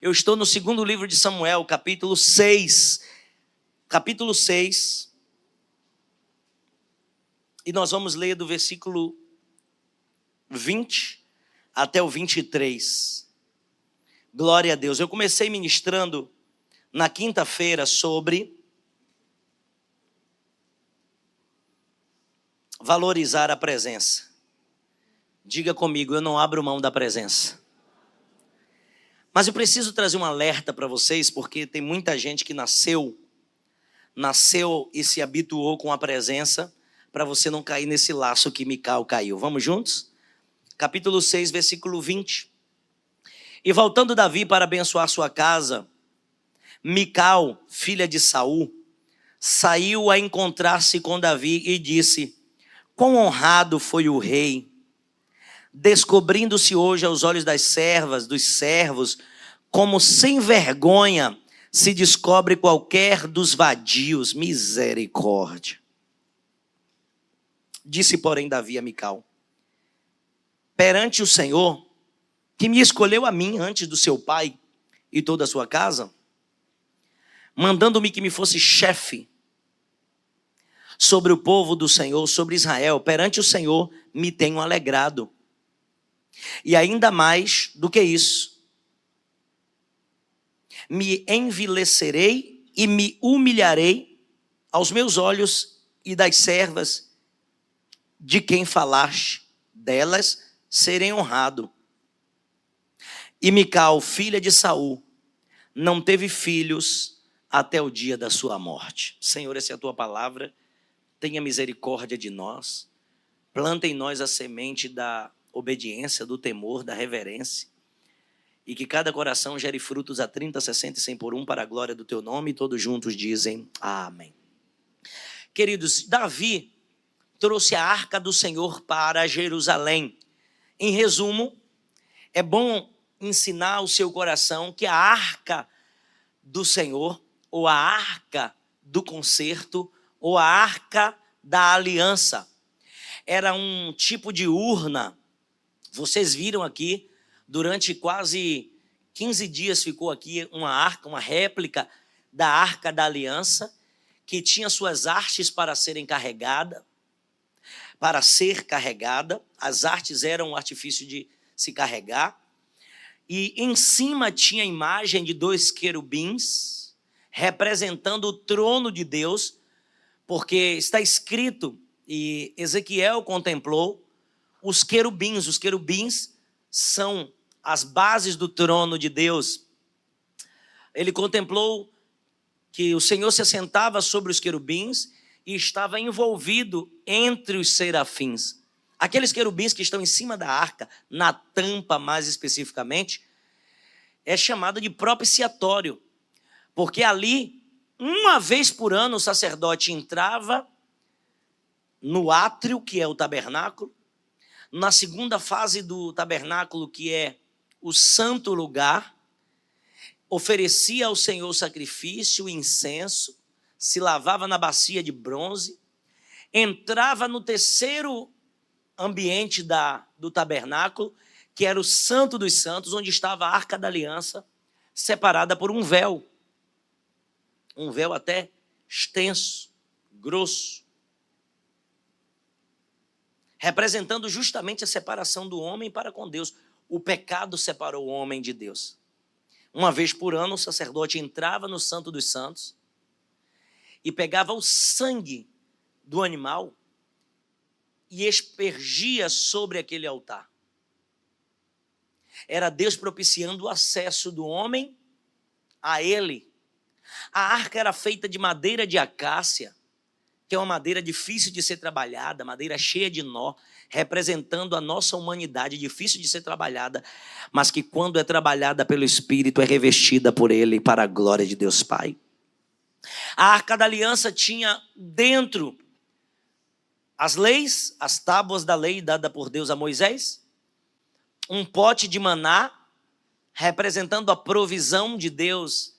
Eu estou no segundo livro de Samuel, capítulo 6. Capítulo 6. E nós vamos ler do versículo 20 até o 23. Glória a Deus. Eu comecei ministrando na quinta-feira sobre valorizar a presença. Diga comigo, eu não abro mão da presença. Mas eu preciso trazer um alerta para vocês, porque tem muita gente que nasceu e se habituou com a presença, para você não cair nesse laço que Mical caiu. Vamos juntos? Capítulo 6, versículo 20. E voltando Davi para abençoar sua casa, Mical, filha de Saul, saiu a encontrar-se com Davi e disse: quão honrado foi o rei, descobrindo-se hoje aos olhos das servas, dos servos, como sem vergonha se descobre qualquer dos vadios. Misericórdia. Disse, porém, Davi a Mical: perante o Senhor, que me escolheu a mim antes do seu pai e toda a sua casa, mandando-me que me fosse chefe sobre o povo do Senhor, sobre Israel, perante o Senhor me tenho alegrado. E ainda mais do que isso, me envilecerei e me humilharei aos meus olhos e das servas de quem falaste, delas serei honrado. E Mical, filha de Saul, não teve filhos até o dia da sua morte. Senhor, essa é a tua palavra. Tenha misericórdia de nós. Planta em nós a semente da obediência, do temor, da reverência. E que cada coração gere frutos a 30, 60 e 100 por um para a glória do teu nome. E todos juntos dizem amém. Queridos, Davi trouxe a arca do Senhor para Jerusalém. Em resumo, é bom ensinar ao seu coração que a arca do Senhor, ou a arca do concerto, ou a arca da aliança, era um tipo de urna. Vocês viram aqui, durante quase 15 dias ficou aqui uma arca, uma réplica da arca da aliança, que tinha suas hastes para serem carregada, para ser carregada. As hastes eram um artifício de se carregar. E em cima tinha a imagem de 2 querubins, representando o trono de Deus, porque está escrito, e Ezequiel contemplou, os querubins. Os querubins são as bases do trono de Deus. Ele contemplou que o Senhor se assentava sobre os querubins e estava envolvido entre os serafins. Aqueles querubins que estão em cima da arca, na tampa mais especificamente, é chamado de propiciatório, porque ali, uma vez por ano, o sacerdote entrava no átrio, que é o tabernáculo, na segunda fase do tabernáculo, que é o santo lugar, oferecia ao Senhor sacrifício, incenso, se lavava na bacia de bronze, entrava no terceiro ambiente do tabernáculo, que era o Santo dos Santos, onde estava a Arca da Aliança, separada por um véu até extenso, grosso, representando justamente a separação do homem para com Deus. O pecado separou o homem de Deus. Uma vez por ano, o sacerdote entrava no Santo dos Santos e pegava o sangue do animal e aspergia sobre aquele altar. Era Deus propiciando o acesso do homem a ele. A arca era feita de madeira de acácia, que é uma madeira difícil de ser trabalhada, madeira cheia de nó, representando a nossa humanidade, difícil de ser trabalhada, mas que quando é trabalhada pelo Espírito é revestida por Ele para a glória de Deus Pai. A Arca da Aliança tinha dentro as leis, as tábuas da lei dada por Deus a Moisés, um pote de maná, representando a provisão de Deus,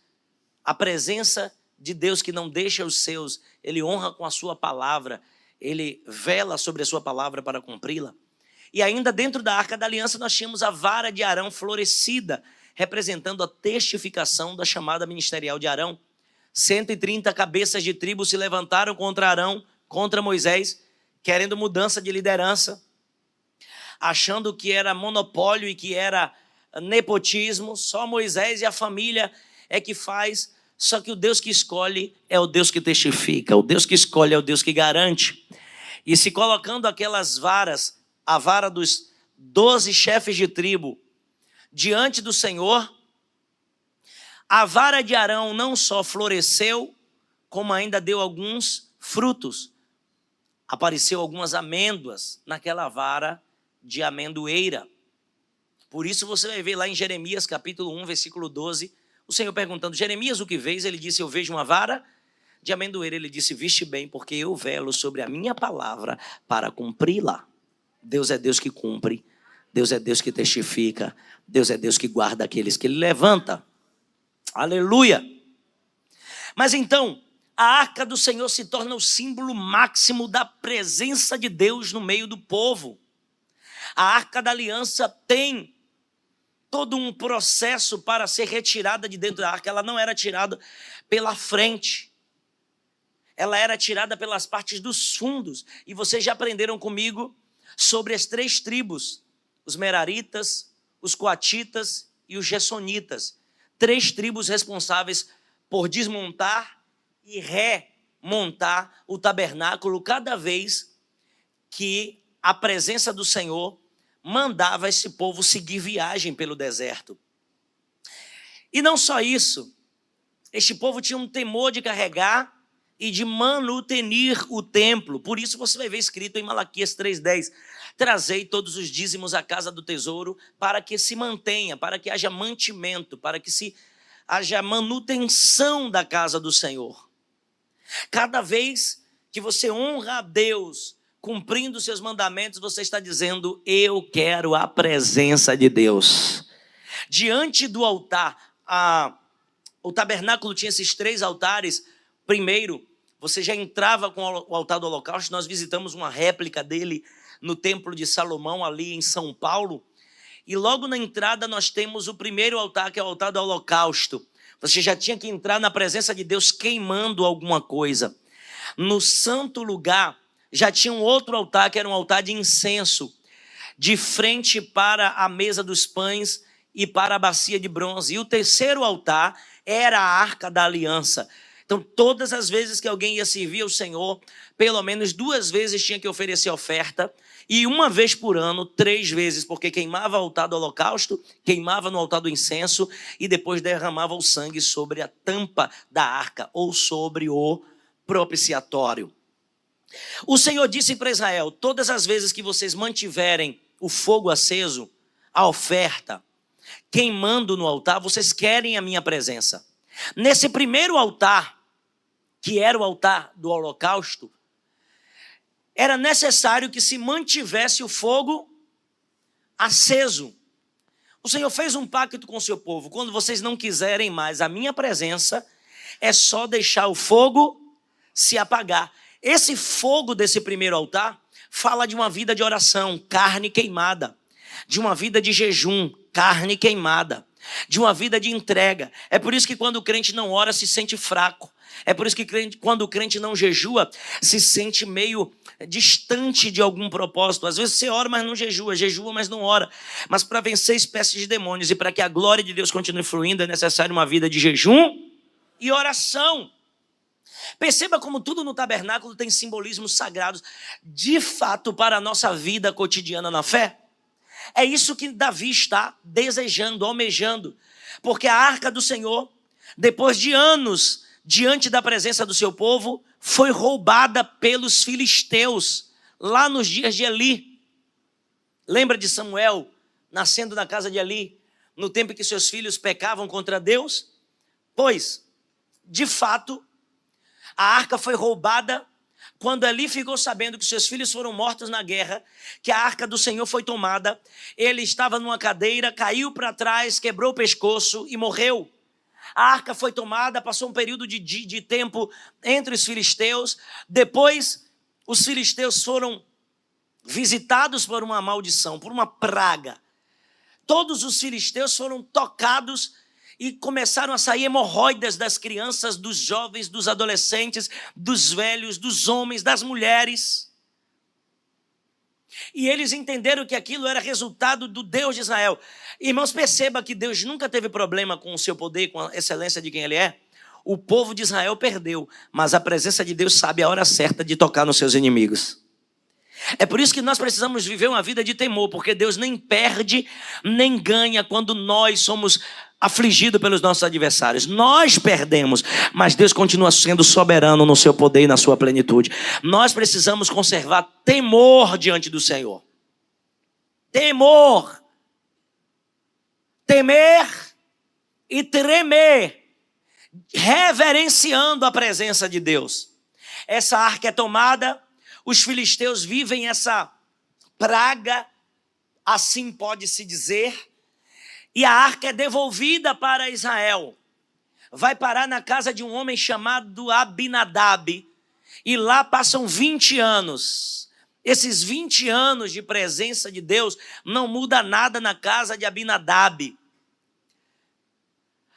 a presença de Deus que não deixa os seus, Ele honra com a sua palavra, Ele vela sobre a sua palavra para cumpri-la. E ainda dentro da Arca da Aliança nós tínhamos a vara de Arão florescida, representando a testificação da chamada ministerial de Arão. 130 cabeças de tribo se levantaram contra Arão, contra Moisés, querendo mudança de liderança, achando que era monopólio e que era nepotismo. Só Moisés e a família é que faz. Só que o Deus que escolhe é o Deus que testifica, o Deus que escolhe é o Deus que garante. E se colocando aquelas varas, a vara dos 12 chefes de tribo, diante do Senhor, a vara de Arão não só floresceu, como ainda deu alguns frutos. Apareceu algumas amêndoas naquela vara de amendoeira. Por isso você vai ver lá em Jeremias capítulo 1, versículo 12, o Senhor perguntando: Jeremias, o que vês? Ele disse: eu vejo uma vara de amendoeira. Ele disse: viste bem, porque eu velo sobre a minha palavra para cumpri-la. Deus é Deus que cumpre, Deus é Deus que testifica, Deus é Deus que guarda aqueles que Ele levanta. Aleluia! Mas então, a arca do Senhor se torna o símbolo máximo da presença de Deus no meio do povo. A arca da aliança tem todo um processo para ser retirada de dentro da arca. Ela não era tirada pela frente, ela era tirada pelas partes dos fundos. E vocês já aprenderam comigo sobre as 3 tribos: os meraritas, os coatitas e os gersonitas. 3 tribos responsáveis por desmontar e remontar o tabernáculo cada vez que a presença do Senhor mandava esse povo seguir viagem pelo deserto. E não só isso, este povo tinha um temor de carregar e de manutenir o templo. Por isso você vai ver escrito em Malaquias 3,10: trazei todos os dízimos à casa do tesouro, para que se mantenha, para que haja mantimento, para que haja manutenção da casa do Senhor. Cada vez que você honra a Deus cumprindo os seus mandamentos, você está dizendo: eu quero a presença de Deus. Diante do altar, o tabernáculo tinha esses 3 altares. Primeiro, você já entrava com o altar do holocausto. Nós visitamos uma réplica dele no Templo de Salomão, ali em São Paulo. E logo na entrada nós temos o primeiro altar, que é o altar do holocausto. Você já tinha que entrar na presença de Deus queimando alguma coisa. No santo lugar, já tinha um outro altar, que era um altar de incenso, de frente para a mesa dos pães e para a bacia de bronze. E o terceiro altar era a arca da aliança. Então, todas as vezes que alguém ia servir ao Senhor, pelo menos 2 vezes tinha que oferecer oferta, e 1 vez por ano, 3 vezes, porque queimava o altar do holocausto, queimava no altar do incenso, e depois derramava o sangue sobre a tampa da arca, ou sobre o propiciatório. O Senhor disse para Israel: todas as vezes que vocês mantiverem o fogo aceso, a oferta, queimando no altar, vocês querem a minha presença. Nesse primeiro altar, que era o altar do holocausto, era necessário que se mantivesse o fogo aceso. O Senhor fez um pacto com o seu povo: quando vocês não quiserem mais a minha presença, é só deixar o fogo se apagar. Esse fogo desse primeiro altar fala de uma vida de oração, carne queimada, de uma vida de jejum, carne queimada, de uma vida de entrega. É por isso que quando o crente não ora, se sente fraco. É por isso que quando o crente não jejua, se sente meio distante de algum propósito. Às vezes você ora, mas não jejua, jejua, mas não ora. Mas para vencer espécies de demônios e para que a glória de Deus continue fluindo, é necessário uma vida de jejum e oração. Perceba como tudo no tabernáculo tem simbolismos sagrados, de fato, para a nossa vida cotidiana na fé. É isso que Davi está desejando, almejando, porque a arca do Senhor, depois de anos diante da presença do seu povo, foi roubada pelos filisteus, lá nos dias de Eli. Lembra de Samuel nascendo na casa de Eli, no tempo em que seus filhos pecavam contra Deus? Pois, de fato, a arca foi roubada quando Eli ficou sabendo que seus filhos foram mortos na guerra, que a arca do Senhor foi tomada. Ele estava numa cadeira, caiu para trás, quebrou o pescoço e morreu. A arca foi tomada, passou um período de tempo entre os filisteus. Depois, os filisteus foram visitados por uma maldição, por uma praga. todos os filisteus foram tocados e começaram a sair hemorroidas das crianças, dos jovens, dos adolescentes, dos velhos, dos homens, das mulheres. E eles entenderam que aquilo era resultado do Deus de Israel. Irmãos, perceba que Deus nunca teve problema com o seu poder, com a excelência de quem Ele é. O povo de Israel perdeu, mas a presença de Deus sabe a hora certa de tocar nos seus inimigos. É por isso que nós precisamos viver uma vida de temor, porque Deus nem perde, nem ganha quando nós somos afligidos pelos nossos adversários. Nós perdemos, mas Deus continua sendo soberano no seu poder e na sua plenitude. Nós precisamos conservar temor diante do Senhor. Temor. Temer e tremer, reverenciando a presença de Deus. Essa arca é tomada, os filisteus vivem essa praga, assim pode-se dizer, e a arca é devolvida para Israel. Vai parar na casa de um homem chamado Abinadab, e lá passam 20 anos. Esses 20 anos de presença de Deus não muda nada na casa de Abinadab.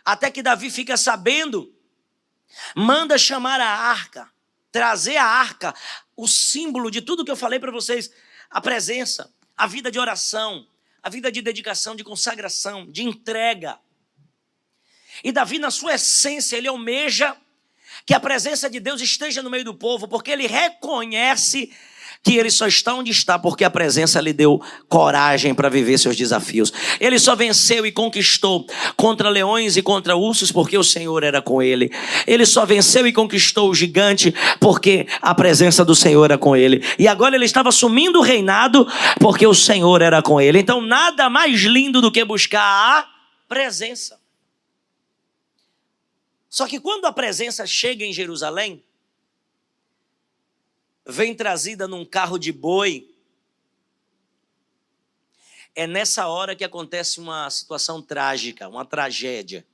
Até que Davi fica sabendo, manda chamar a arca, trazer a arca, o símbolo de tudo que eu falei para vocês, a presença, a vida de oração, a vida de dedicação, de consagração, de entrega. E Davi, na sua essência, ele almeja que a presença de Deus esteja no meio do povo, porque ele reconhece que ele só está onde está porque a presença lhe deu coragem para viver seus desafios. Ele só venceu e conquistou contra leões e contra ursos porque o Senhor era com ele. Ele só venceu e conquistou o gigante porque a presença do Senhor era com ele. E agora ele estava assumindo o reinado porque o Senhor era com ele. Então nada mais lindo do que buscar a presença. Só que quando a presença chega em Jerusalém, vem trazida num carro de boi, é nessa hora que acontece uma situação trágica, uma tragédia.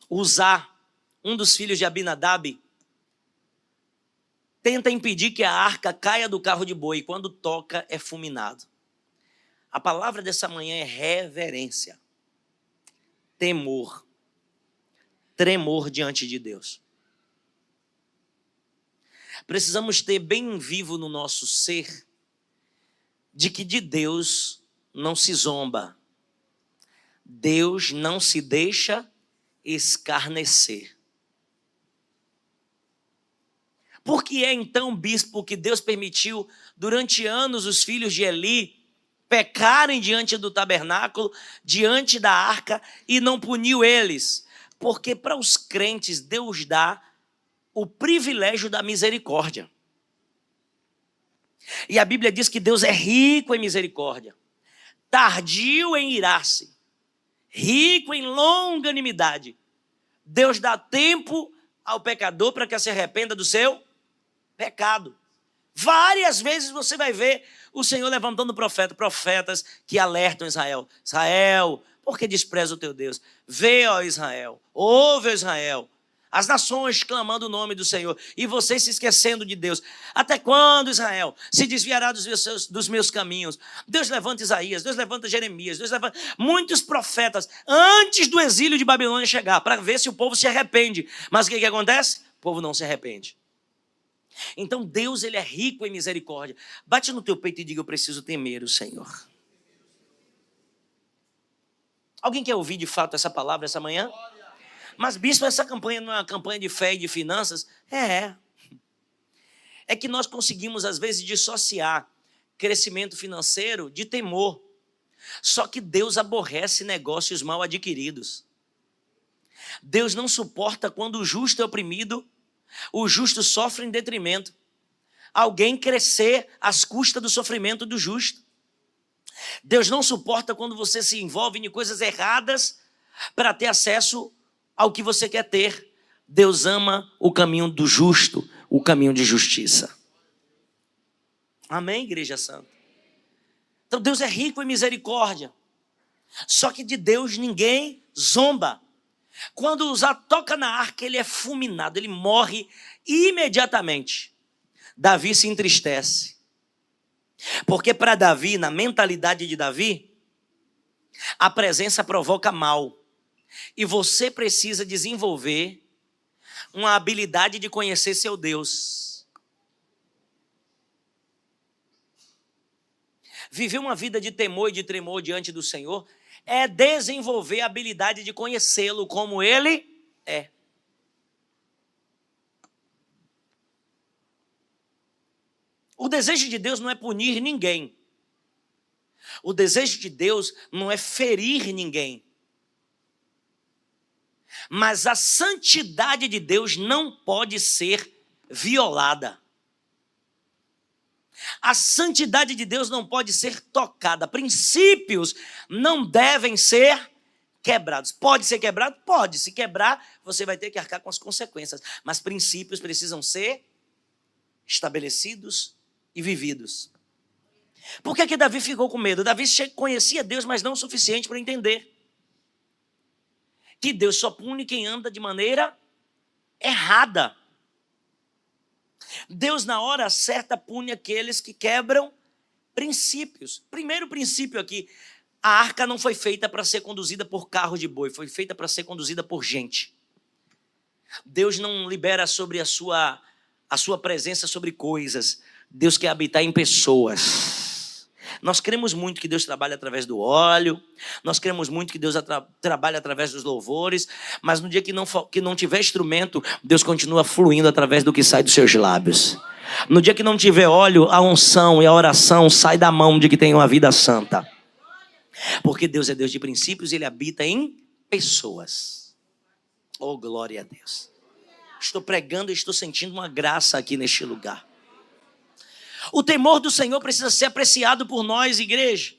Uzá, um dos filhos de Abinadab, tenta impedir que a arca caia do carro de boi, e quando toca é fulminado. A palavra dessa manhã é reverência, temor, tremor diante de Deus. Precisamos ter bem vivo no nosso ser de que de Deus não se zomba. Deus não se deixa escarnecer. Por que é então, bispo, que Deus permitiu durante anos os filhos de Eli pecarem diante do tabernáculo, diante da arca, e não puniu eles? Porque para os crentes Deus dá o privilégio da misericórdia. E a Bíblia diz que Deus é rico em misericórdia, tardio em irar-se, rico em longanimidade. Deus dá tempo ao pecador para que se arrependa do seu pecado. Várias vezes você vai ver o Senhor levantando profetas que alertam Israel. Israel, por que despreza o teu Deus? Vê, ó Israel, ouve, ó Israel. As nações clamando o nome do Senhor e vocês se esquecendo de Deus. Até quando, Israel, se desviará dos meus caminhos? Deus levanta Isaías, Deus levanta Jeremias, Deus levanta muitos profetas antes do exílio de Babilônia chegar, para ver se o povo se arrepende. Mas o que acontece? O povo não se arrepende. Então Deus, ele é rico em misericórdia. Bate no teu peito e diga: eu preciso temer o Senhor. Alguém quer ouvir de fato essa palavra essa manhã? Mas, bispo, essa campanha não é uma campanha de fé e de finanças? É que nós conseguimos, às vezes, dissociar crescimento financeiro de temor. Só que Deus aborrece negócios mal adquiridos. Deus não suporta quando o justo é oprimido, o justo sofre em detrimento. Alguém crescer às custas do sofrimento do justo. Deus não suporta quando você se envolve em coisas erradas para ter acesso ao que você quer ter. Deus ama o caminho do justo, o caminho de justiça. Amém, Igreja Santa? Então Deus é rico em misericórdia. Só que de Deus ninguém zomba. Quando Uzá toca na arca, ele é fulminado, ele morre imediatamente. Davi se entristece. Porque para Davi, na mentalidade de Davi, A presença provoca mal. E você precisa desenvolver uma habilidade de conhecer seu Deus. Viver uma vida de temor e de tremor diante do Senhor é desenvolver a habilidade de conhecê-lo como Ele é. O desejo de Deus não é punir ninguém. O desejo de Deus não é ferir ninguém. Mas a santidade de Deus não pode ser violada. A santidade de Deus não pode ser tocada. Princípios não devem ser quebrados. Pode ser quebrado? Pode. Se quebrar, você vai ter que arcar com as consequências. Mas princípios precisam ser estabelecidos e vividos. Por que Davi ficou com medo? Davi conhecia Deus, mas não o suficiente para entender que Deus só pune quem anda de maneira errada. Deus, na hora certa, pune aqueles que quebram princípios. Primeiro princípio aqui, a arca não foi feita para ser conduzida por carro de boi, foi feita para ser conduzida por gente. Deus não libera sobre a sua presença sobre coisas. Deus quer habitar em pessoas. Nós cremos muito que Deus trabalha através do óleo, nós cremos muito que Deus trabalha através dos louvores, mas no dia que não tiver instrumento, Deus continua fluindo através do que sai dos seus lábios. No dia que não tiver óleo, a unção e a oração sai da mão de que tem uma vida santa. Porque Deus é Deus de princípios e Ele habita em pessoas. Oh, glória a Deus. Estou pregando e estou sentindo uma graça aqui neste lugar. O temor do Senhor precisa ser apreciado por nós, igreja.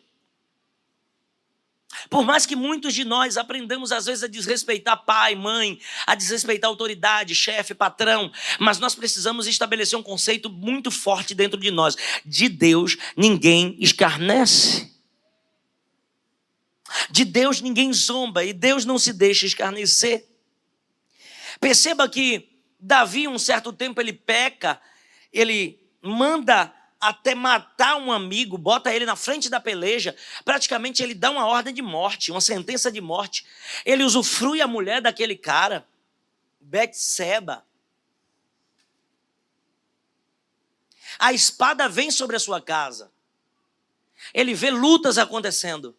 Por mais que muitos de nós aprendamos às vezes a desrespeitar pai, mãe, a desrespeitar autoridade, chefe, patrão, mas nós precisamos estabelecer um conceito muito forte dentro de nós. De Deus ninguém escarnece. De Deus ninguém zomba e Deus não se deixa escarnecer. Perceba que Davi, um certo tempo, ele peca, ele manda até matar um amigo, bota ele na frente da peleja, praticamente ele dá uma ordem de morte, uma sentença de morte. Ele usufrui a mulher daquele cara, Betseba. A espada vem sobre a sua casa. Ele vê lutas acontecendo.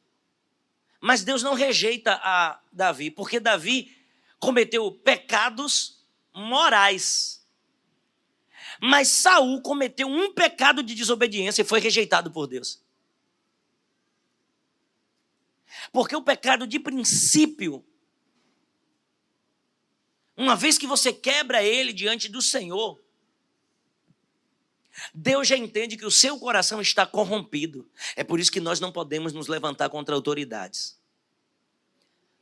Mas Deus não rejeita a Davi, porque Davi cometeu pecados morais. Mas Saul cometeu um pecado de desobediência e foi rejeitado por Deus. Porque o pecado de princípio, uma vez que você quebra ele diante do Senhor, Deus já entende que o seu coração está corrompido. É por isso que nós não podemos nos levantar contra autoridades.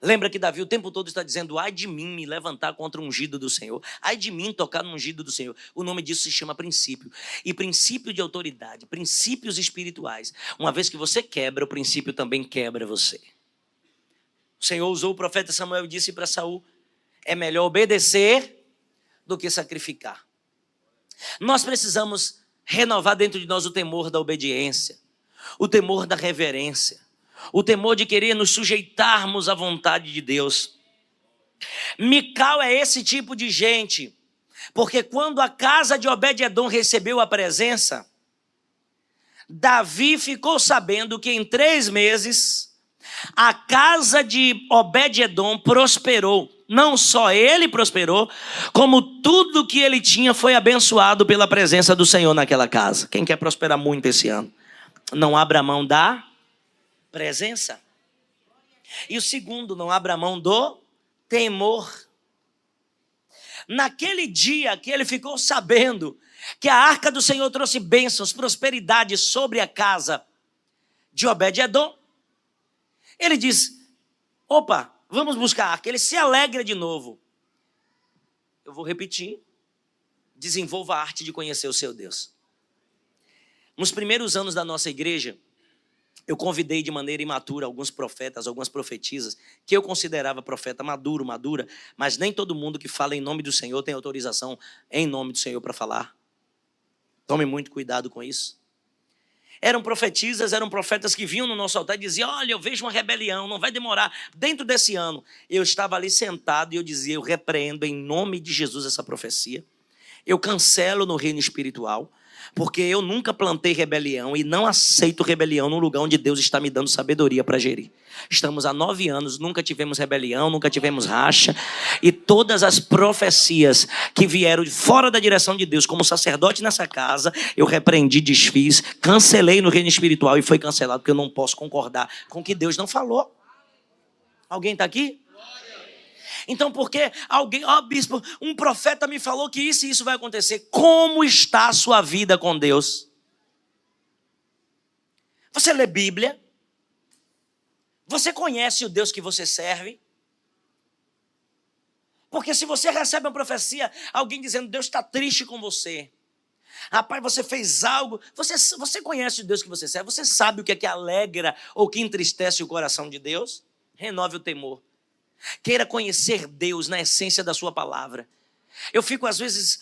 Lembra que Davi o tempo todo está dizendo: ai de mim me levantar contra o ungido do Senhor, ai de mim tocar no ungido do Senhor. O nome disso se chama princípio. E princípio de autoridade, princípios espirituais. Uma vez que você quebra, o princípio também quebra você. O Senhor usou o profeta Samuel e disse para Saul: é melhor obedecer do que sacrificar. Nós precisamos renovar dentro de nós o temor da obediência, o temor da reverência, o temor de querer nos sujeitarmos à vontade de Deus. Mical é esse tipo de gente, porque quando a casa de Obed-edom recebeu a presença, Davi ficou sabendo que em 3 meses a casa de Obed-edom prosperou. Não só ele prosperou, como tudo que ele tinha foi abençoado pela presença do Senhor naquela casa. Quem quer prosperar muito esse ano? Não abra mão da presença. E o segundo, não abra mão do temor. Naquele dia que ele ficou sabendo que a arca do Senhor trouxe bênçãos, prosperidade sobre a casa de Obed-edom, ele diz: opa, vamos buscar a arca. Ele se alegra de novo. Eu vou repetir: desenvolva a arte de conhecer o seu Deus. Nos primeiros anos da nossa igreja, eu convidei de maneira imatura alguns profetas, algumas profetisas, que eu considerava profeta madura, mas nem todo mundo que fala em nome do Senhor tem autorização em nome do Senhor para falar. Tome muito cuidado com isso. Eram profetisas, eram profetas que vinham no nosso altar e diziam: olha, eu vejo uma rebelião, não vai demorar. Dentro desse ano, eu estava ali sentado e eu dizia: eu repreendo em nome de Jesus essa profecia. Eu cancelo no reino espiritual, porque eu nunca plantei rebelião e não aceito rebelião num lugar onde Deus está me dando sabedoria para gerir. Estamos há 9 anos, nunca tivemos rebelião, nunca tivemos racha, e todas as profecias que vieram fora da direção de Deus, como sacerdote nessa casa, eu repreendi, desfiz, cancelei no reino espiritual e foi cancelado, porque eu não posso concordar com o que Deus não falou. Alguém está aqui? Então, porque alguém, bispo, um profeta me falou que isso e isso vai acontecer. Como está a sua vida com Deus? Você lê Bíblia? Você conhece o Deus que você serve? Porque se você recebe uma profecia, alguém dizendo: Deus está triste com você. Rapaz, você fez algo. Você conhece o Deus que você serve? Você sabe o que alegra ou que entristece o coração de Deus? Renove o temor. Queira conhecer Deus na essência da sua palavra. Eu fico às vezes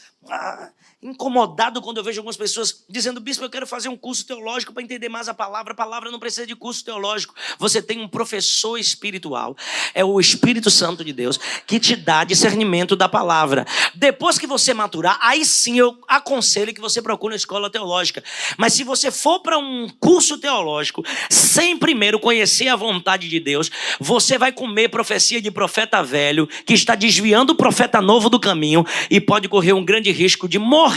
incomodado quando eu vejo algumas pessoas dizendo: bispo, eu quero fazer um curso teológico para entender mais a palavra não precisa de curso teológico. Você tem um professor espiritual, é o Espírito Santo de Deus, que te dá discernimento da palavra. Depois que você maturar, aí sim eu aconselho que você procure uma escola teológica. Mas se você for para um curso teológico sem primeiro conhecer a vontade de Deus, você vai comer profecia de profeta velho que está desviando o profeta novo do caminho e pode correr um grande risco de morrer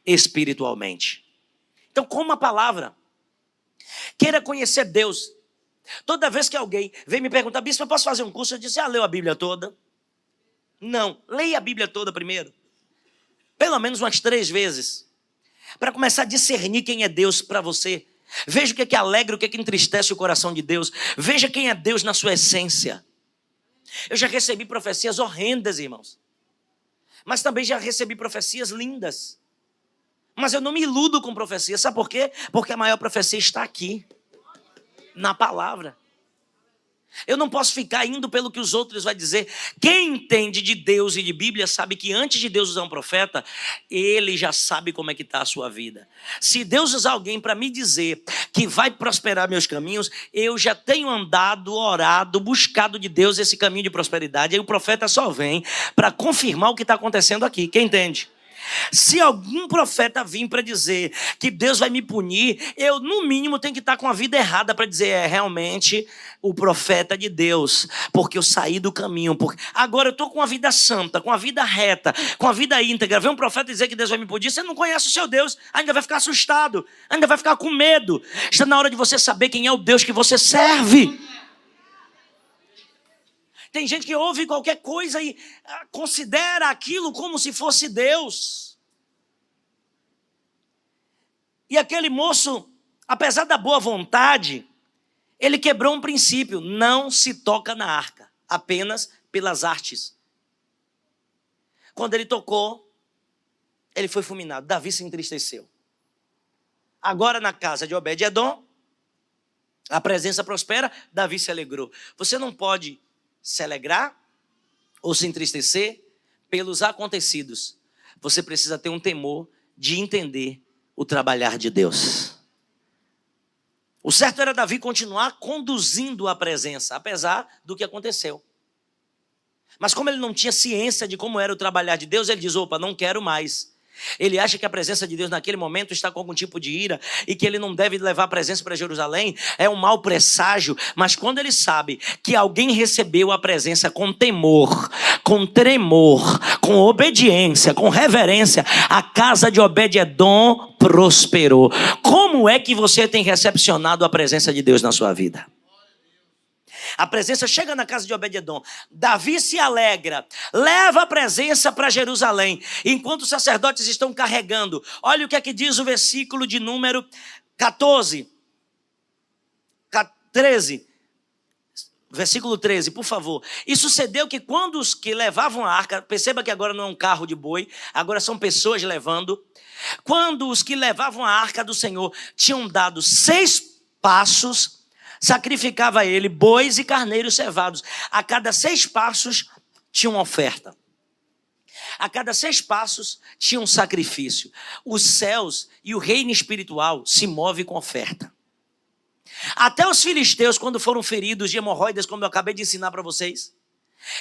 espiritualmente. Então, como a palavra, queira conhecer Deus. Toda vez que alguém vem me perguntar: bispo, eu posso fazer um curso? Eu disse: leu a Bíblia toda? Não, leia a Bíblia toda primeiro. Pelo menos umas 3 vezes. Para começar a discernir quem é Deus para você. Veja o que alegra, o que entristece o coração de Deus. Veja quem é Deus na sua essência. Eu já recebi profecias horrendas, irmãos. Mas também já recebi profecias lindas. Mas eu não me iludo com profecia. Sabe por quê? Porque a maior profecia está aqui, na palavra. Eu não posso ficar indo pelo que os outros vão dizer. Quem entende de Deus e de Bíblia sabe que antes de Deus usar um profeta, ele já sabe como é que está a sua vida. Se Deus usar alguém para me dizer que vai prosperar meus caminhos, eu já tenho andado, orado, buscado de Deus esse caminho de prosperidade. Aí o profeta só vem para confirmar o que está acontecendo aqui. Quem entende? Se algum profeta vir para dizer que Deus vai me punir, eu no mínimo tenho que estar com a vida errada para dizer: realmente o profeta de Deus, porque eu saí do caminho, porque agora eu estou com a vida santa, com a vida reta, com a vida íntegra. Ver um profeta dizer que Deus vai me punir, você não conhece o seu Deus, ainda vai ficar assustado, ainda vai ficar com medo. Está na hora de você saber quem é o Deus que você serve. Tem gente que ouve qualquer coisa e considera aquilo como se fosse Deus. E aquele moço, apesar da boa vontade, ele quebrou um princípio: não se toca na arca, apenas pelas artes. Quando ele tocou, ele foi fulminado. Davi se entristeceu. Agora na casa de Obed-edom, a presença prospera, Davi se alegrou. Você não pode se alegrar ou se entristecer pelos acontecidos. Você precisa ter um temor de entender o trabalhar de Deus. O certo era Davi continuar conduzindo a presença, apesar do que aconteceu. Mas como ele não tinha ciência de como era o trabalhar de Deus, ele diz: opa, não quero mais. Ele acha que a presença de Deus naquele momento está com algum tipo de ira e que ele não deve levar a presença para Jerusalém. É um mau presságio. Mas quando ele sabe que alguém recebeu a presença com temor, com tremor, com obediência, com reverência, a casa de Obed-edom prosperou. Como é que você tem recepcionado a presença de Deus na sua vida? A presença chega na casa de Obed-edom. Davi se alegra, leva a presença para Jerusalém, enquanto os sacerdotes estão carregando. Olha o que é que diz o versículo de número 13. Versículo 13, por favor. E sucedeu que quando os que levavam a arca, perceba que agora não é um carro de boi, agora são pessoas levando. Quando os que levavam a arca do Senhor tinham dado 6 passos, sacrificava ele bois e carneiros cevados. A cada 6 passos tinha uma oferta. A cada 6 passos tinha um sacrifício. Os céus e o reino espiritual se movem com oferta. Até os filisteus, quando foram feridos de hemorroidas, como eu acabei de ensinar para vocês,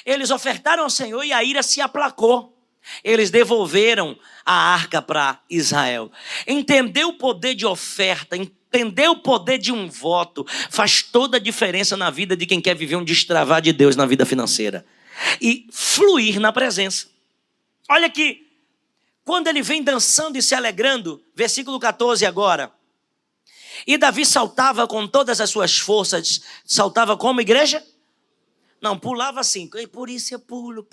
eles ofertaram ao Senhor e a ira se aplacou. Eles devolveram a arca para Israel. Entender o poder de oferta, entender o poder de um voto, faz toda a diferença na vida de quem quer viver um destravar de Deus na vida financeira. E fluir na presença. Olha aqui, quando ele vem dançando e se alegrando, versículo 14 agora. E Davi saltava com todas as suas forças. Saltava como, igreja? Não, pulava assim. E por isso eu pulo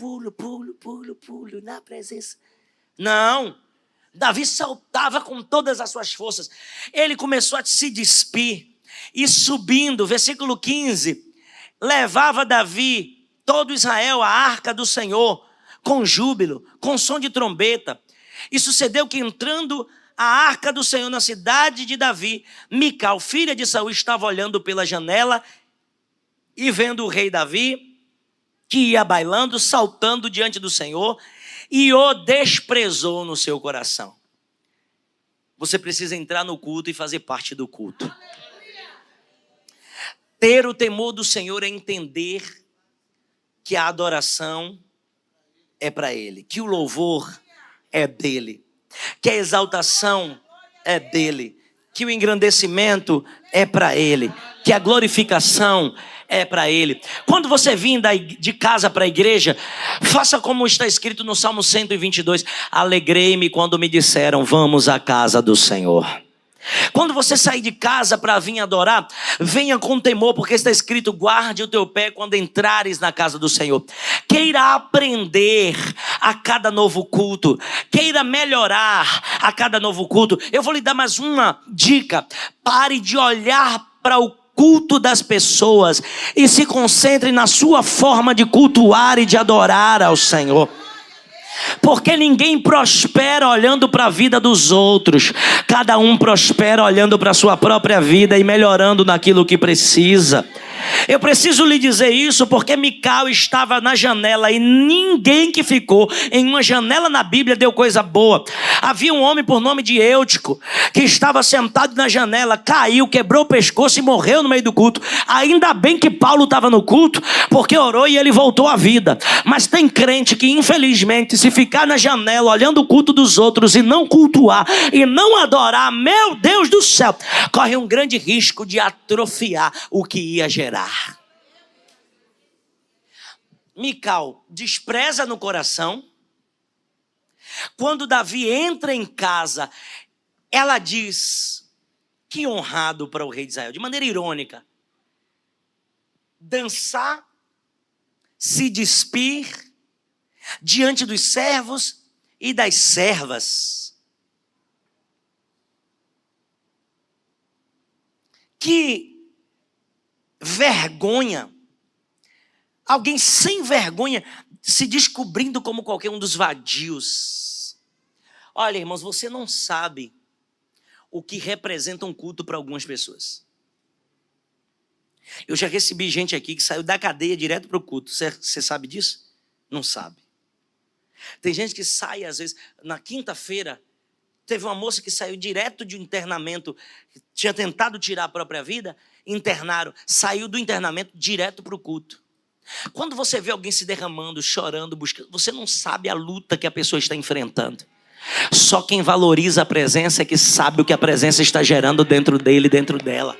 na presença. Não, Davi saltava com todas as suas forças. Ele começou a se despir. E subindo, versículo 15. Levava Davi, todo Israel, a arca do Senhor, com júbilo, com som de trombeta. E sucedeu que entrando a arca do Senhor na cidade de Davi, Mical, filha de Saul, estava olhando pela janela e vendo o rei Davi, que ia bailando, saltando diante do Senhor, e o desprezou no seu coração. Você precisa entrar no culto e fazer parte do culto. Ter o temor do Senhor é entender que a adoração é para Ele, que o louvor é dele, que a exaltação é dele, que o engrandecimento é para Ele, que a glorificação é para Ele. Quando você vir de casa para a igreja, faça como está escrito no Salmo 122. Alegrei-me quando me disseram, vamos à casa do Senhor. Quando você sair de casa para vir adorar, venha com temor, porque está escrito, guarde o teu pé quando entrares na casa do Senhor. Queira aprender a cada novo culto, queira melhorar a cada novo culto. Eu vou lhe dar mais uma dica: pare de olhar para o culto das pessoas e se concentre na sua forma de cultuar e de adorar ao Senhor. Porque ninguém prospera olhando para a vida dos outros. Cada um prospera olhando para a sua própria vida e melhorando naquilo que precisa. Eu preciso lhe dizer isso porque Mical estava na janela e ninguém que ficou em uma janela na Bíblia deu coisa boa. Havia um homem por nome de Eutico que estava sentado na janela, caiu, quebrou o pescoço e morreu no meio do culto. Ainda bem que Paulo estava no culto, porque orou e ele voltou à vida. Mas tem crente que infelizmente, se ficar na janela olhando o culto dos outros e não cultuar e não adorar, meu Deus do céu, corre um grande risco de atrofiar o que ia gerar. Mical despreza no coração. Quando Davi entra em casa, ela diz, que honrado para o rei de Israel, de maneira irônica. Dançar, se despir diante dos servos e das servas. Que vergonha, alguém sem vergonha se descobrindo como qualquer um dos vadios. Olha, irmãos, você não sabe o que representa um culto para algumas pessoas. Eu já recebi gente aqui que saiu da cadeia direto para o culto. Você sabe disso? Não sabe. Tem gente que sai, às vezes, na quinta-feira. Teve uma moça que saiu direto de um internamento, tinha tentado tirar a própria vida, internaram, saiu do internamento direto para o culto. Quando você vê alguém se derramando, chorando, buscando, você não sabe a luta que a pessoa está enfrentando. Só quem valoriza a presença é que sabe o que a presença está gerando dentro dele, dentro dela.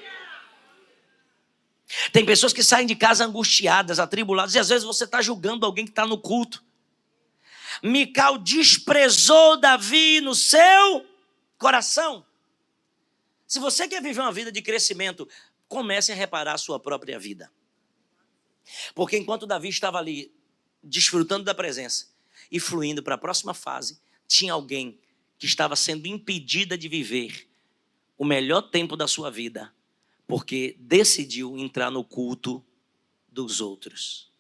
Tem pessoas que saem de casa angustiadas, atribuladas, e às vezes você está julgando alguém que está no culto. Mical desprezou Davi no seu coração. Se você quer viver uma vida de crescimento, comece a reparar a sua própria vida. Porque enquanto Davi estava ali, desfrutando da presença e fluindo para a próxima fase, tinha alguém que estava sendo impedida de viver o melhor tempo da sua vida, porque decidiu entrar no culto dos outros.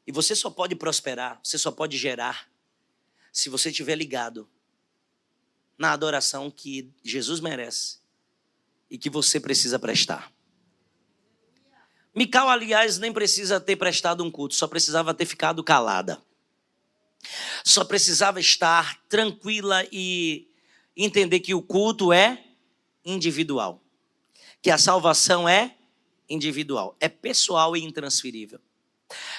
E você só pode prosperar, você só pode gerar, se você estiver ligado na adoração que Jesus merece e que você precisa prestar. Mical, aliás, nem precisa ter prestado um culto, só precisava ter ficado calada. Só precisava estar tranquila e entender que o culto é individual, que a salvação é individual, é pessoal e intransferível.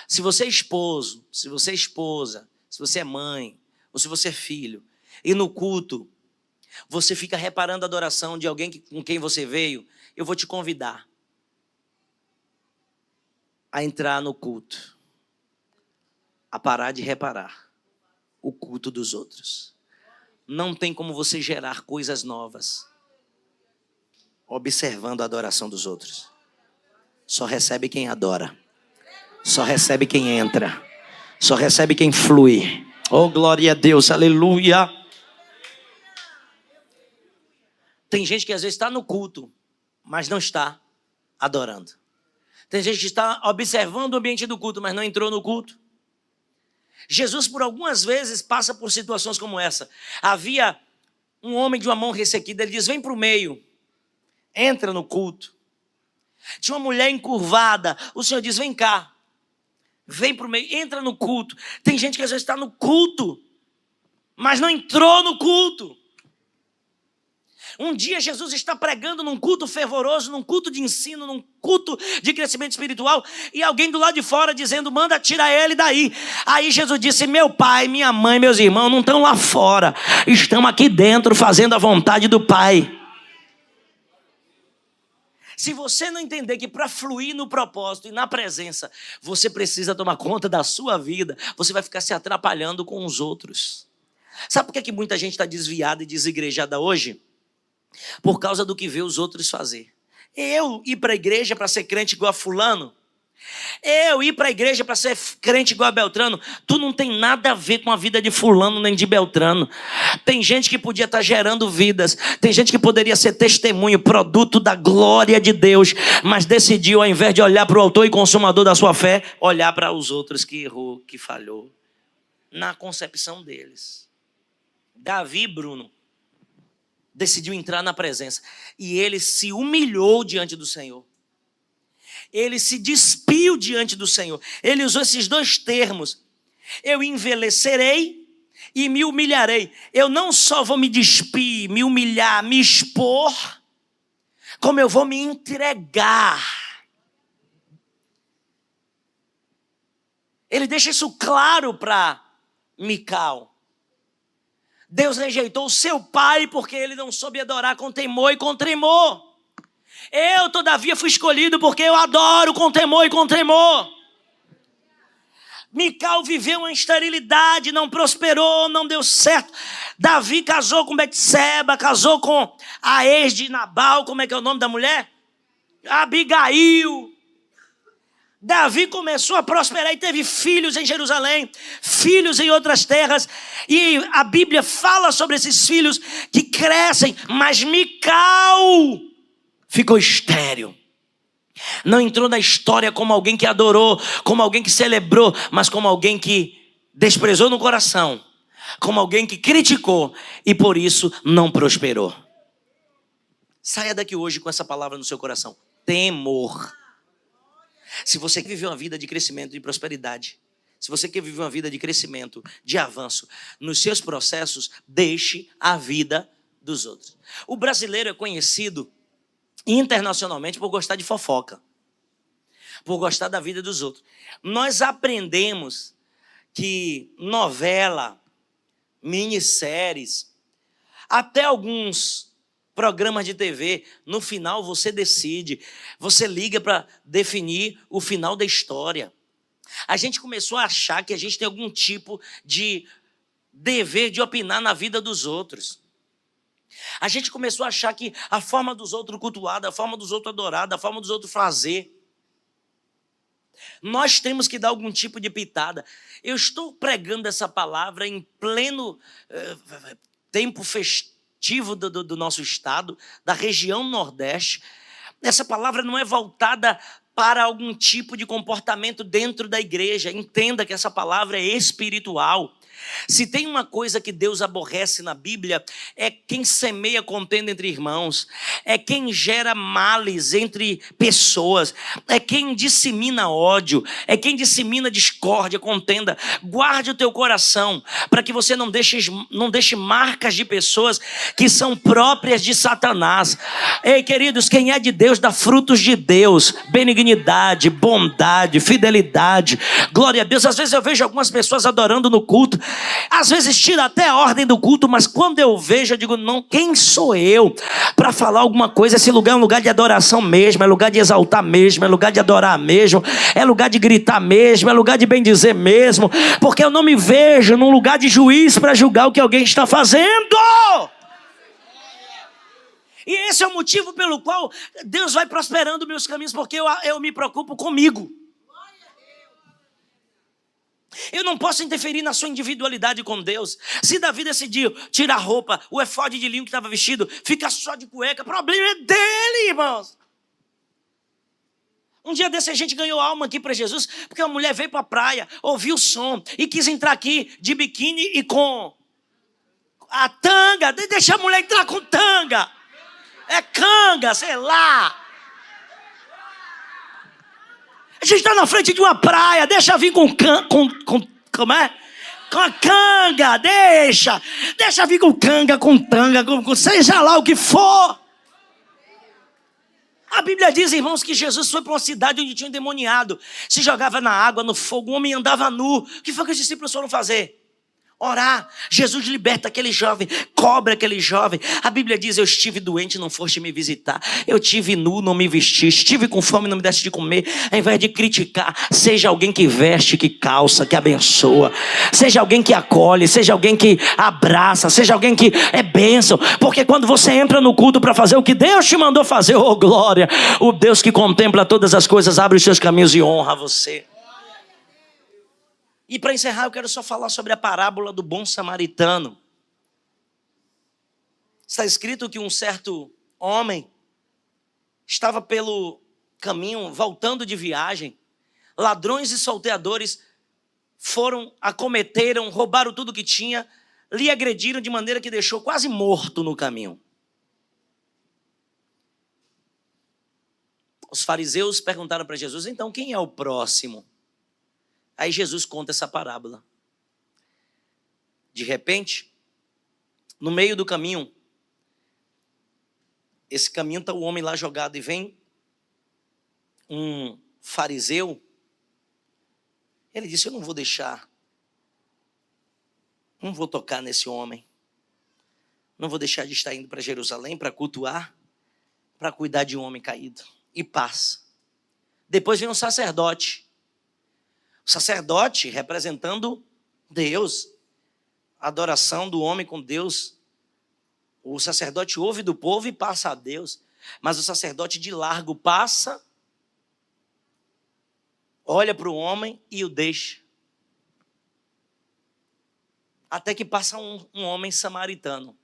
Se você é esposo, se você é esposa, se você é mãe, ou se você é filho, e no culto você fica reparando a adoração de alguém com quem você veio, eu vou te convidar a entrar no culto, a parar de reparar o culto dos outros. Não tem como você gerar coisas novas observando a adoração dos outros. Só recebe quem adora. Só recebe quem entra. Só recebe quem flui. Oh, glória a Deus, aleluia. Tem gente que às vezes está no culto, mas não está adorando. Tem gente que está observando o ambiente do culto, mas não entrou no culto. Jesus, por algumas vezes, passa por situações como essa. Havia um homem de uma mão ressequida, ele diz, vem para o meio, entra no culto. Tinha uma mulher encurvada, o Senhor diz, vem cá, vem para o meio, entra no culto. Tem gente que às vezes está no culto, mas não entrou no culto. Um dia Jesus está pregando num culto fervoroso, num culto de ensino, num culto de crescimento espiritual, e alguém do lado de fora dizendo, manda tirar ele daí. Aí Jesus disse, meu pai, minha mãe, meus irmãos não estão lá fora, estão aqui dentro fazendo a vontade do Pai. Se você não entender que para fluir no propósito e na presença, você precisa tomar conta da sua vida, você vai ficar se atrapalhando com os outros. Sabe por que muita gente está desviada e desigrejada hoje? Por causa do que vê os outros fazer. Eu ir para a igreja para ser crente igual a fulano, eu ir para a igreja para ser crente igual a Beltrano, tu não tem nada a ver com a vida de fulano nem de Beltrano. Tem gente que podia estar gerando vidas, tem gente que poderia ser testemunho, produto da glória de Deus, mas decidiu, ao invés de olhar para o autor e consumador da sua fé, olhar para os outros que errou, que falhou na concepção deles. Davi, Bruno, decidiu entrar na presença e ele se humilhou diante do Senhor. Ele se despiu diante do Senhor. Ele usou esses dois termos: eu envelhecerei e me humilharei. Eu não só vou me despir, me humilhar, me expor, como eu vou me entregar. Ele deixa isso claro para Mical. Deus rejeitou o seu pai porque ele não soube adorar com temor e com tremor. Eu, todavia, fui escolhido porque eu adoro com temor e com tremor. Mical viveu uma esterilidade, não prosperou, não deu certo. Davi casou com Betseba, casou com a ex de Nabal, como é que é o nome da mulher? Abigail. Davi começou a prosperar e teve filhos em Jerusalém, filhos em outras terras, e a Bíblia fala sobre esses filhos que crescem, mas Mical ficou estéril. Não entrou na história como alguém que adorou, como alguém que celebrou, mas como alguém que desprezou no coração, como alguém que criticou e por isso não prosperou. Saia daqui hoje com essa palavra no seu coração: temor. Se você quer viver uma vida de crescimento e prosperidade, se você quer viver uma vida de crescimento, de avanço, nos seus processos, deixe a vida dos outros. O brasileiro é conhecido internacionalmente por gostar de fofoca, por gostar da vida dos outros. Nós aprendemos que novela, minisséries, até alguns programas de TV, no final você decide, você liga para definir o final da história. A gente começou a achar que a gente tem algum tipo de dever de opinar na vida dos outros. A gente começou a achar que a forma dos outros cultuar, a forma dos outros adorar, a forma dos outros fazer, nós temos que dar algum tipo de pitada. Eu estou pregando essa palavra em pleno tempo festivo do nosso estado, da região Nordeste. Essa palavra não é voltada para algum tipo de comportamento dentro da igreja. Entenda que essa palavra é espiritual. Se tem uma coisa que Deus aborrece na Bíblia, é quem semeia contenda entre irmãos, é quem gera males entre pessoas, é quem dissemina ódio, é quem dissemina discórdia, contenda. Guarde o teu coração, para que você não deixe marcas de pessoas que são próprias de Satanás. Ei, queridos, quem é de Deus dá frutos de Deus, benignidade, bondade, fidelidade, glória a Deus. Às vezes eu vejo algumas pessoas adorando no culto, às vezes tira até a ordem do culto, mas quando eu vejo, eu digo, não, quem sou eu para falar alguma coisa? Esse lugar é um lugar de adoração mesmo, é lugar de exaltar mesmo, é lugar de adorar mesmo, é lugar de gritar mesmo, é lugar de bendizer mesmo, porque eu não me vejo num lugar de juiz para julgar o que alguém está fazendo. E esse é o motivo pelo qual Deus vai prosperando meus caminhos, porque eu me preocupo comigo. Eu não posso interferir na sua individualidade com Deus. Se Davi decidiu tirar a roupa, o efode de linho que estava vestido, fica só de cueca, problema é dele, irmãos. Um dia desse a gente ganhou alma aqui para Jesus, porque uma mulher veio para a praia, ouviu o som e quis entrar aqui de biquíni e com a tanga. Deixa a mulher entrar com tanga. É canga, sei lá. A gente está na frente de uma praia, deixa vir como é? Com a canga, deixa vir com canga, com tanga, seja lá o que for. A Bíblia diz, irmãos, que Jesus foi para uma cidade onde tinha um endemoniado, se jogava na água, no fogo, o homem andava nu. O que foi que os discípulos foram fazer? Orar. Jesus liberta aquele jovem, cobra aquele jovem. A Bíblia diz, eu estive doente, não foste me visitar. Eu estive nu, não me vestiste. Estive com fome, não me deste de comer. Ao invés de criticar, seja alguém que veste, que calça, que abençoa. Seja alguém que acolhe, seja alguém que abraça, seja alguém que é bênção. Porque quando você entra no culto para fazer o que Deus te mandou fazer, oh glória, o Deus que contempla todas as coisas abre os seus caminhos e honra você. E para encerrar, eu quero só falar sobre a parábola do bom samaritano. Está escrito que um certo homem estava pelo caminho, voltando de viagem. Ladrões e salteadores acometeram, roubaram tudo que tinha, lhe agrediram de maneira que deixou quase morto no caminho. Os fariseus perguntaram para Jesus, então quem é o próximo? Aí Jesus conta essa parábola. De repente, no meio do caminho, esse caminho está o homem lá jogado e vem um fariseu. Ele disse, eu não vou tocar nesse homem. Não vou deixar de estar indo para Jerusalém para cultuar, para cuidar de um homem caído. E passa. Depois vem um sacerdote. O sacerdote representando Deus, a adoração do homem com Deus. O sacerdote ouve do povo e passa a Deus. Mas o sacerdote de largo passa, olha para o homem e o deixa. Até que passa um homem samaritano.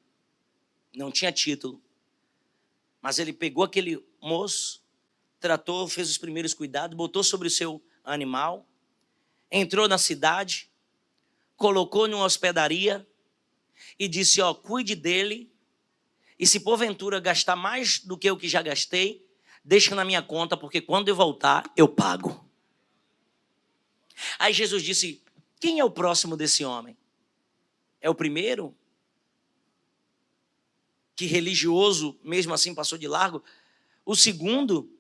Não tinha título. Mas ele pegou aquele moço, tratou, fez os primeiros cuidados, botou sobre o seu animal, entrou na cidade, colocou numa hospedaria e disse, cuide dele, e se porventura gastar mais do que o que já gastei, deixa na minha conta, porque quando eu voltar, eu pago. Aí Jesus disse, quem é o próximo desse homem? É o primeiro? Que religioso, mesmo assim, passou de largo? O segundo,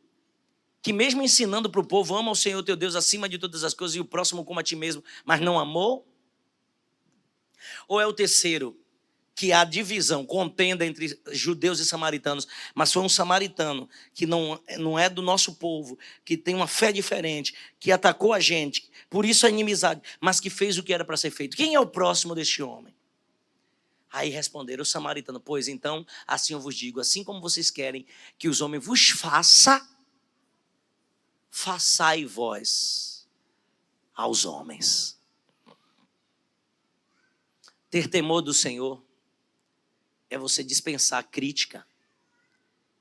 que mesmo ensinando para o povo, ama o Senhor teu Deus acima de todas as coisas e o próximo como a ti mesmo, mas não amou? Ou é o terceiro, que há divisão, contenda entre judeus e samaritanos, mas foi um samaritano que não é do nosso povo, que tem uma fé diferente, que atacou a gente, por isso a inimizade, mas que fez o que era para ser feito. Quem é o próximo deste homem? Aí responderam os samaritanos, pois então, assim eu vos digo, assim como vocês querem que os homens vos façai vós aos homens. Ter temor do Senhor é você dispensar a crítica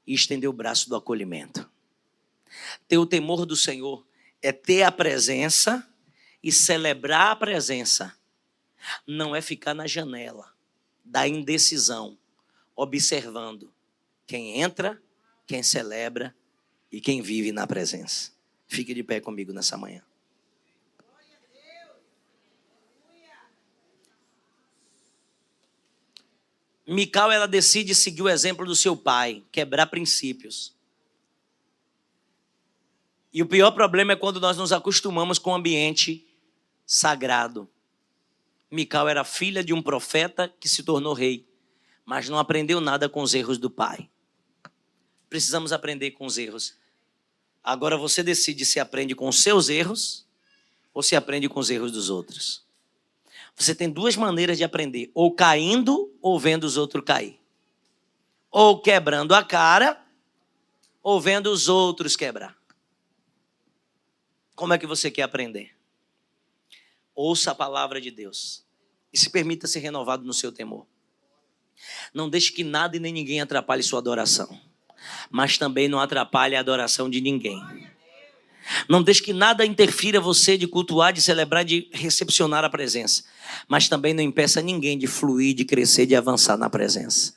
e estender o braço do acolhimento. Ter o temor do Senhor é ter a presença e celebrar a presença, não é ficar na janela da indecisão, observando quem entra, quem celebra e quem vive na presença. Fique de pé comigo nessa manhã. Mical, ela decide seguir o exemplo do seu pai, quebrar princípios. E o pior problema é quando nós nos acostumamos com o ambiente sagrado. Mical era filha de um profeta que se tornou rei, mas não aprendeu nada com os erros do pai. Precisamos aprender com os erros. Agora você decide se aprende com os seus erros ou se aprende com os erros dos outros. Você tem duas maneiras de aprender: ou caindo ou vendo os outros cair. Ou quebrando a cara ou vendo os outros quebrar. Como é que você quer aprender? Ouça a palavra de Deus e se permita ser renovado no seu temor. Não deixe que nada e nem ninguém atrapalhe sua adoração, mas também não atrapalhe a adoração de ninguém. Não deixe que nada interfira você de cultuar, de celebrar, de recepcionar a presença, mas também não impeça ninguém de fluir, de crescer, de avançar na presença.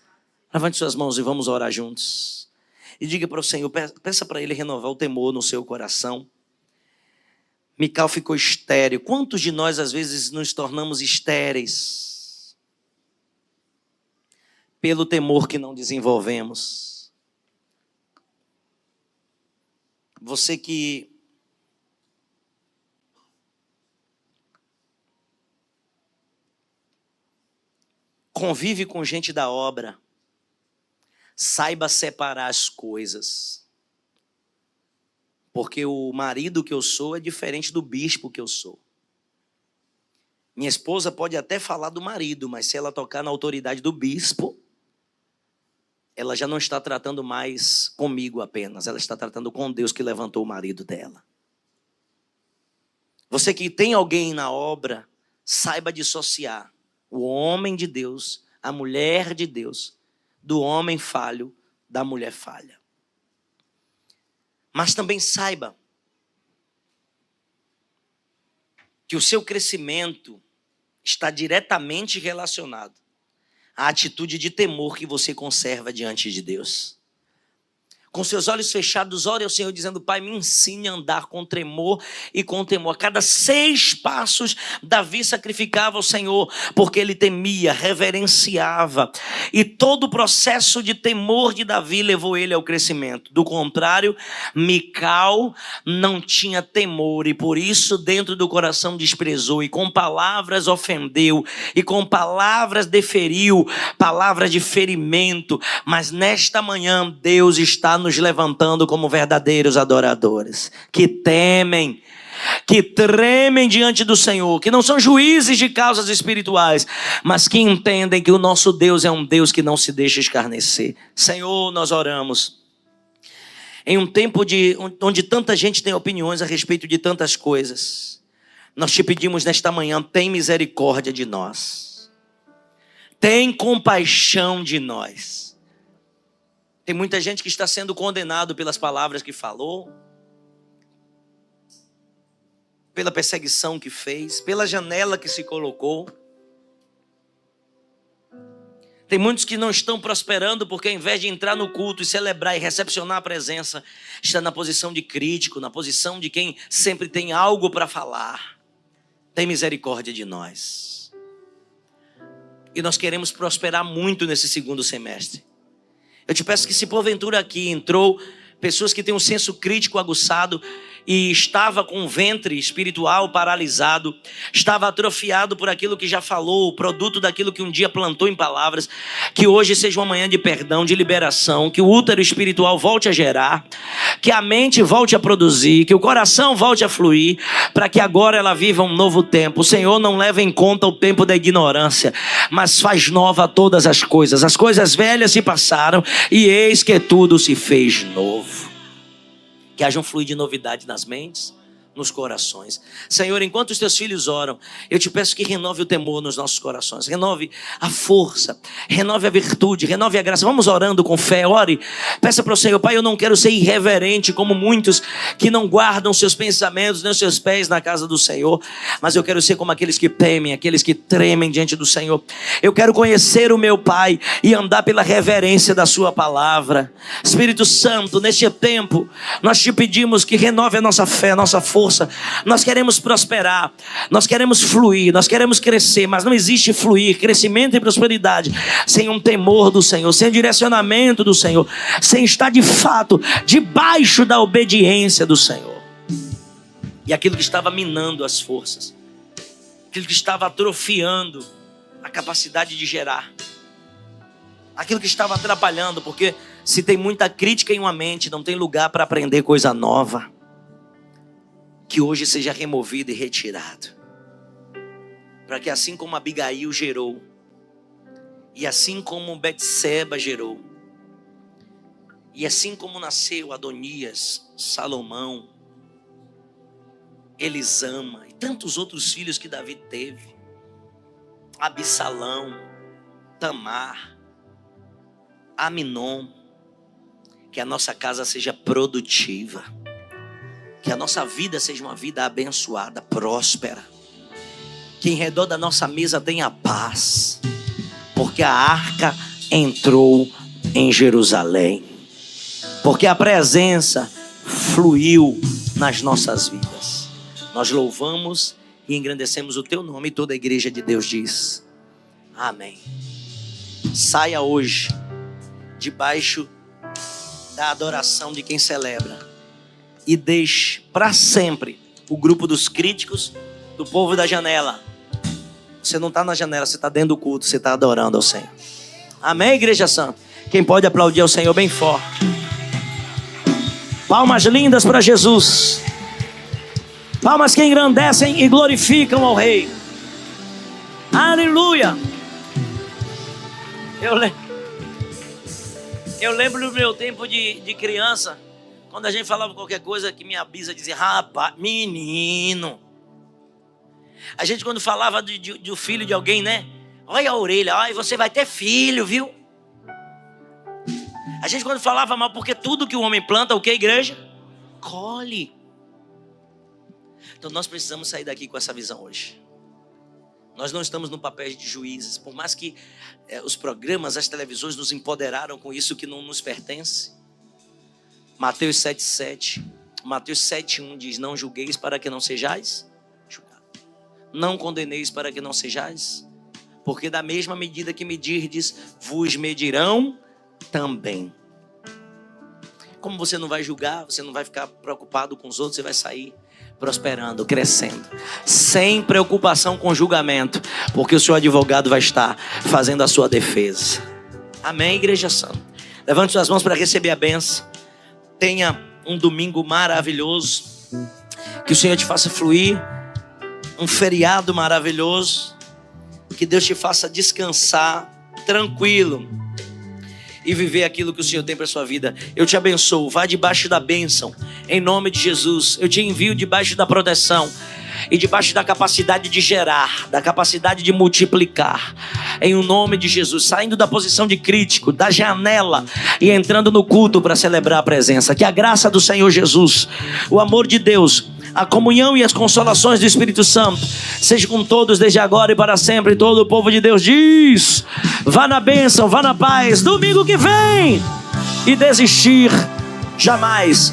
Levante suas mãos e vamos orar juntos. E diga para o Senhor, peça para Ele renovar o temor no seu coração. Mical ficou estéril. Quantos de nós às vezes nos tornamos estéreis pelo temor que não desenvolvemos? Você que convive com gente da obra, saiba separar as coisas. Porque o marido que eu sou é diferente do bispo que eu sou. Minha esposa pode até falar do marido, mas se ela tocar na autoridade do bispo, ela já não está tratando mais comigo apenas, ela está tratando com Deus que levantou o marido dela. Você que tem alguém na obra, saiba dissociar o homem de Deus, a mulher de Deus, do homem falho, da mulher falha. Mas também saiba que o seu crescimento está diretamente relacionado à atitude de temor que você conserva diante de Deus. Com seus olhos fechados, ore ao Senhor dizendo: Pai, me ensine a andar com tremor e com temor. A cada 6 passos, Davi sacrificava ao Senhor, porque ele temia, reverenciava. E todo o processo de temor de Davi levou ele ao crescimento. Do contrário, Mical não tinha temor e por isso dentro do coração desprezou e com palavras ofendeu e com palavras deferiu, palavras de ferimento. Mas nesta manhã Deus está nos levantando como verdadeiros adoradores, que temem, que tremem diante do Senhor, que não são juízes de causas espirituais, mas que entendem que o nosso Deus é um Deus que não se deixa escarnecer. Senhor, nós oramos em um tempo onde tanta gente tem opiniões a respeito de tantas coisas. Nós te pedimos nesta manhã: tem misericórdia de nós, tem compaixão de nós. Tem muita gente que está sendo condenado pelas palavras que falou, pela perseguição que fez, pela janela que se colocou. Tem muitos que não estão prosperando porque ao invés de entrar no culto e celebrar e recepcionar a presença, está na posição de crítico, na posição de quem sempre tem algo para falar. Tem misericórdia de nós. E nós queremos prosperar muito nesse segundo semestre. Eu te peço que se porventura aqui entrou pessoas que têm um senso crítico aguçado e estava com o ventre espiritual paralisado, estava atrofiado por aquilo que já falou, produto daquilo que um dia plantou em palavras, que hoje seja uma manhã de perdão, de liberação, que o útero espiritual volte a gerar, que a mente volte a produzir, que o coração volte a fluir, para que agora ela viva um novo tempo. O Senhor não leva em conta o tempo da ignorância, mas faz nova todas as coisas velhas se passaram e eis que tudo se fez novo. Que haja um fluir de novidade nas mentes, nos corações. Senhor, enquanto os teus filhos oram, eu te peço que renove o temor nos nossos corações, renove a força, renove a virtude, renove a graça. Vamos orando com fé, ore, peça para o Senhor: Pai, eu não quero ser irreverente como muitos que não guardam seus pensamentos nem os seus pés na casa do Senhor, mas eu quero ser como aqueles que temem, aqueles que tremem diante do Senhor. Eu quero conhecer o meu Pai e andar pela reverência da sua palavra. Espírito Santo, neste tempo nós te pedimos que renove a nossa fé, a nossa força. Nós queremos prosperar, nós queremos fluir, nós queremos crescer, mas não existe fluir, crescimento e prosperidade sem um temor do Senhor, sem direcionamento do Senhor, sem estar de fato debaixo da obediência do Senhor. E aquilo que estava minando as forças, aquilo que estava atrofiando a capacidade de gerar, aquilo que estava atrapalhando, porque se tem muita crítica em uma mente, não tem lugar para aprender coisa nova. Que hoje seja removido e retirado, para que assim como Abigail gerou, e assim como Betseba gerou, e assim como nasceu Adonias, Salomão, Elisama e tantos outros filhos que Davi teve, Absalão, Tamar, Aminon, que a nossa casa seja produtiva, que a nossa vida seja uma vida abençoada, próspera, que em redor da nossa mesa tenha paz, porque a arca entrou em Jerusalém, porque a presença fluiu nas nossas vidas. Nós louvamos e engrandecemos o teu nome, e toda a igreja de Deus diz amém. Saia hoje debaixo da adoração de quem celebra e deixe para sempre o grupo dos críticos, do povo da janela. Você não está na janela, você está dentro do culto, você está adorando ao Senhor. Amém, igreja santa? Quem pode aplaudir ao Senhor bem forte? Palmas lindas para Jesus. Palmas que engrandecem e glorificam ao Rei. Aleluia. Eu lembro do meu tempo de criança, quando a gente falava qualquer coisa que minha bisa dizia: rapaz, menino. A gente quando falava do filho de alguém, né? Olha a orelha, olha, você vai ter filho, viu? A gente quando falava mal, porque tudo que o homem planta, o que, igreja? Colhe. Então nós precisamos sair daqui com essa visão hoje. Nós não estamos no papel de juízes, por mais que os programas, as televisões nos empoderaram com isso que não nos pertence. Mateus 7,7, Mateus 7,1 diz: não julgueis para que não sejais julgados, não condeneis para que não sejais, porque da mesma medida que medirdes, vos medirão também. Como você não vai julgar, você não vai ficar preocupado com os outros, você vai sair prosperando, crescendo, sem preocupação com julgamento, porque o seu advogado vai estar fazendo a sua defesa. Amém, igreja santa? Levante suas mãos para receber a bênção. Tenha um domingo maravilhoso, que o Senhor te faça fluir, um feriado maravilhoso, que Deus te faça descansar tranquilo e viver aquilo que o Senhor tem para a sua vida. Eu te abençoo, vá debaixo da bênção, em nome de Jesus. Eu te envio debaixo da proteção e debaixo da capacidade de gerar, da capacidade de multiplicar, em nome de Jesus, saindo da posição de crítico, da janela e entrando no culto para celebrar a presença. Que a graça do Senhor Jesus, o amor de Deus, a comunhão e as consolações do Espírito Santo seja com todos desde agora e para sempre. Todo o povo de Deus diz: vá na bênção, vá na paz. Domingo que vem, e desistir jamais